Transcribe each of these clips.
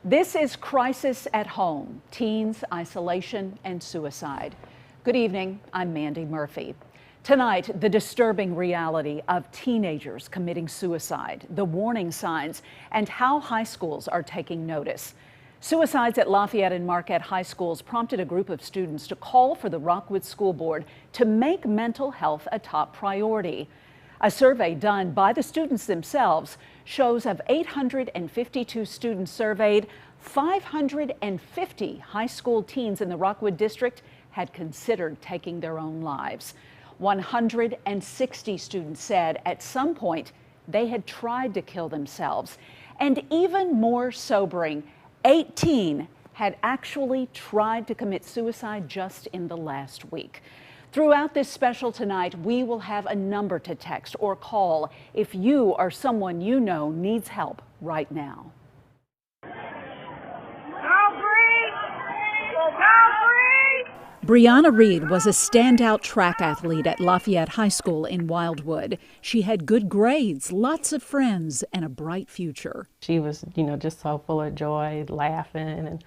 This is Crisis at Home, Teens, Isolation, and Suicide. Good evening, I'm Mandy Murphy. Tonight, the disturbing reality of teenagers committing suicide, the warning signs, and how high schools are taking notice. Suicides at Lafayette and Marquette high schools prompted a group of students to call for the Rockwood School Board to make mental health a top priority. A survey done by the students themselves shows of 852 students surveyed, 550 high school teens in the Rockwood district had considered taking their own lives. 160 students said at some point they had tried to kill themselves. And even more sobering, 18 had actually tried to commit suicide just in the last week. Throughout this special tonight, we will have a number to text or call if you or someone you know needs help right now. Brianna Reed was a standout track athlete at Lafayette High School in Wildwood. She had good grades, lots of friends, and a bright future. She was, just so full of joy, laughing, and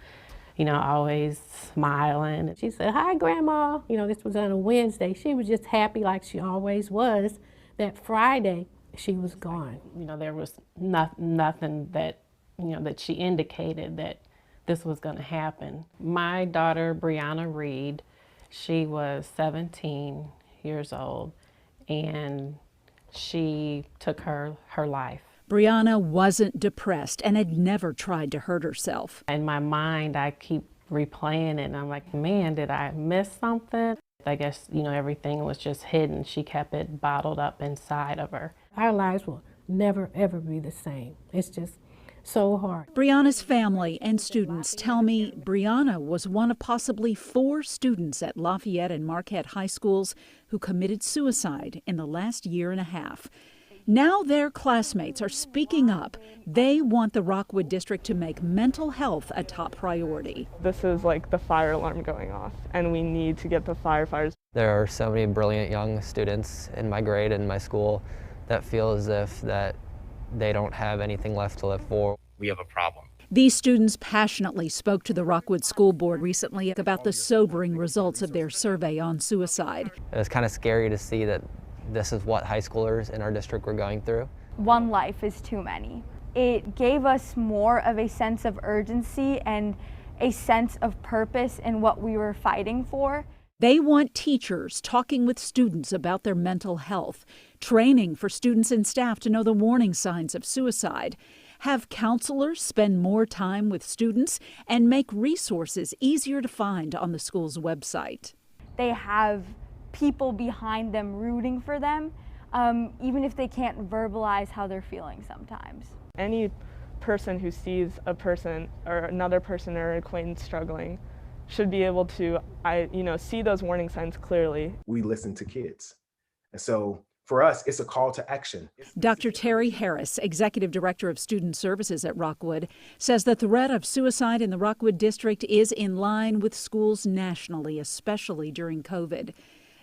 always smiling. And she said, "Hi, Grandma." This was on a Wednesday. She was just happy like she always was. That Friday, she was gone. There was nothing that, that she indicated that this was going to happen. My daughter, Brianna Reed, she was 17 years old, and she took her life. Brianna wasn't depressed and had never tried to hurt herself. In my mind, I keep replaying it, and I'm like, man, did I miss something? I guess, everything was just hidden. She kept it bottled up inside of her. Our lives will never, ever be the same. It's just so hard. Brianna's family and students tell me Brianna was one of possibly 4 students at Lafayette and Marquette high schools who committed suicide in the last year and a half. Now their classmates are speaking up. They want the Rockwood district to make mental health a top priority. This is like the fire alarm going off, and we need to get the firefighters. There are so many brilliant young students in my grade and my school that feel as if that they don't have anything left to live for. We have a problem. These students passionately spoke to the Rockwood School Board recently about the sobering results of their survey on suicide. It was kind of scary to see that this is what high schoolers in our district were going through. One life is too many. It gave us more of a sense of urgency and a sense of purpose in what we were fighting for. They want teachers talking with students about their mental health, training for students and staff to know the warning signs of suicide, have counselors spend more time with students, and make resources easier to find on the school's website. They have people behind them rooting for them, even if they can't verbalize how they're feeling sometimes. Any person who sees a person or another person or acquaintance struggling should be able to, see those warning signs clearly. We listen to kids. And so for us, it's a call to action. Dr. Terry Harris, Executive Director of Student Services at Rockwood, says the threat of suicide in the Rockwood district is in line with schools nationally, especially during COVID.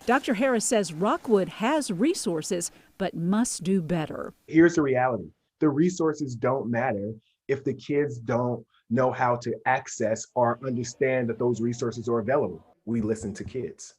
Dr. Harris says Rockwood has resources, but must do better. Here's the reality. The resources don't matter if the kids don't know how to access or understand that those resources are available. We listen to kids.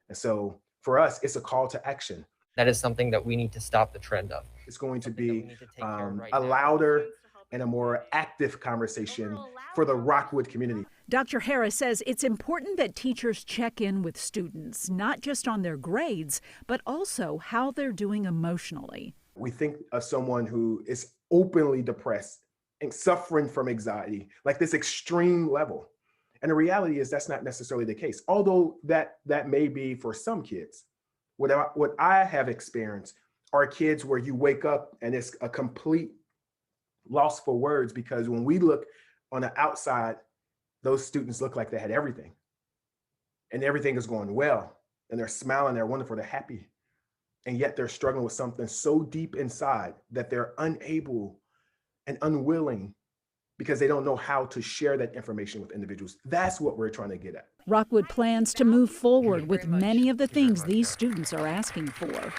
And so for us, it's a call to action. That is something that we need to stop the trend of. It's going to be a louder and a more active conversation for the Rockwood community. Dr. Harris says it's important that teachers check in with students, not just on their grades, but also how they're doing emotionally. We think of someone who is openly depressed and suffering from anxiety, like this extreme level. And the reality is that's not necessarily the case, although that may be for some kids. What I have experienced are kids where you wake up and it's a complete loss for words, because when we look on the outside, those students look like they had everything and everything is going well and they're smiling, they're wonderful, they're happy. And yet they're struggling with something so deep inside that they're unable and unwilling because they don't know how to share that information with individuals. That's what we're trying to get at. Rockwood plans to move forward with many of the things these students are asking for.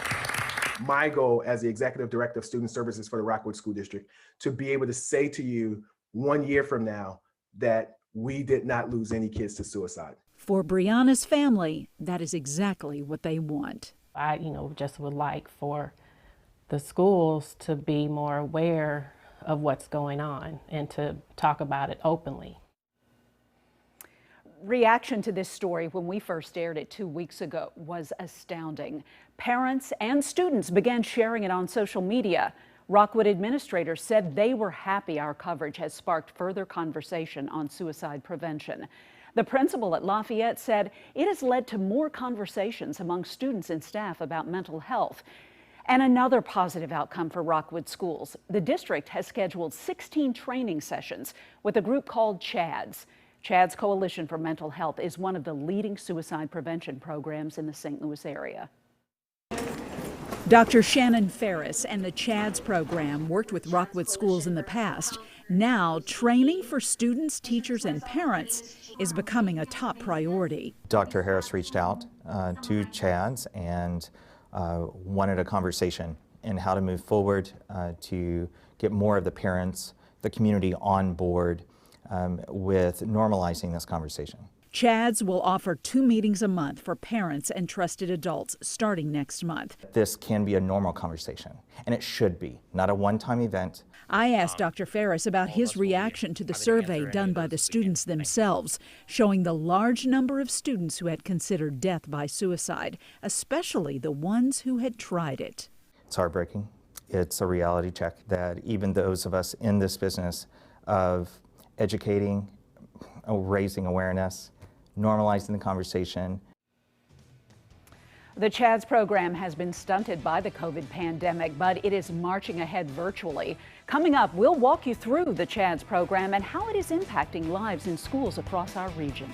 My goal as the Executive Director of Student Services for the Rockwood School District, to be able to say to you 1 year from now, that we did not lose any kids to suicide. For Brianna's family, that is exactly what they want. I, just would like for the schools to be more aware of what's going on and to talk about it openly. Reaction to this story when we first aired it 2 weeks ago was astounding. Parents and students began sharing it on social media. Rockwood administrators said they were happy our coverage has sparked further conversation on suicide prevention. The principal at Lafayette said it has led to more conversations among students and staff about mental health. And another positive outcome for Rockwood schools. The district has scheduled 16 training sessions with a group called CHADS. CHADS Coalition for Mental Health is one of the leading suicide prevention programs in the St. Louis area. Dr. Shannon Ferris and the CHADS program worked with Rockwood schools in the past. Now, training for students, teachers, and parents is becoming a top priority. Dr. Harris reached out to CHADS and wanted a conversation in how to move forward to get more of the parents, the community on board with normalizing this conversation. CHADS will offer 2 meetings a month for parents and trusted adults starting next month. This can be a normal conversation, and it should be, not a one-time event. I asked Dr. Ferris about his reaction to the survey done by the students themselves, showing the large number of students who had considered death by suicide, especially the ones who had tried it. It's heartbreaking. It's a reality check that even those of us in this business of educating, raising awareness, normalizing the conversation. The CHADS program has been stunted by the COVID pandemic, but it is marching ahead virtually. Coming up, we'll walk you through the CHADS program and how it is impacting lives in schools across our region.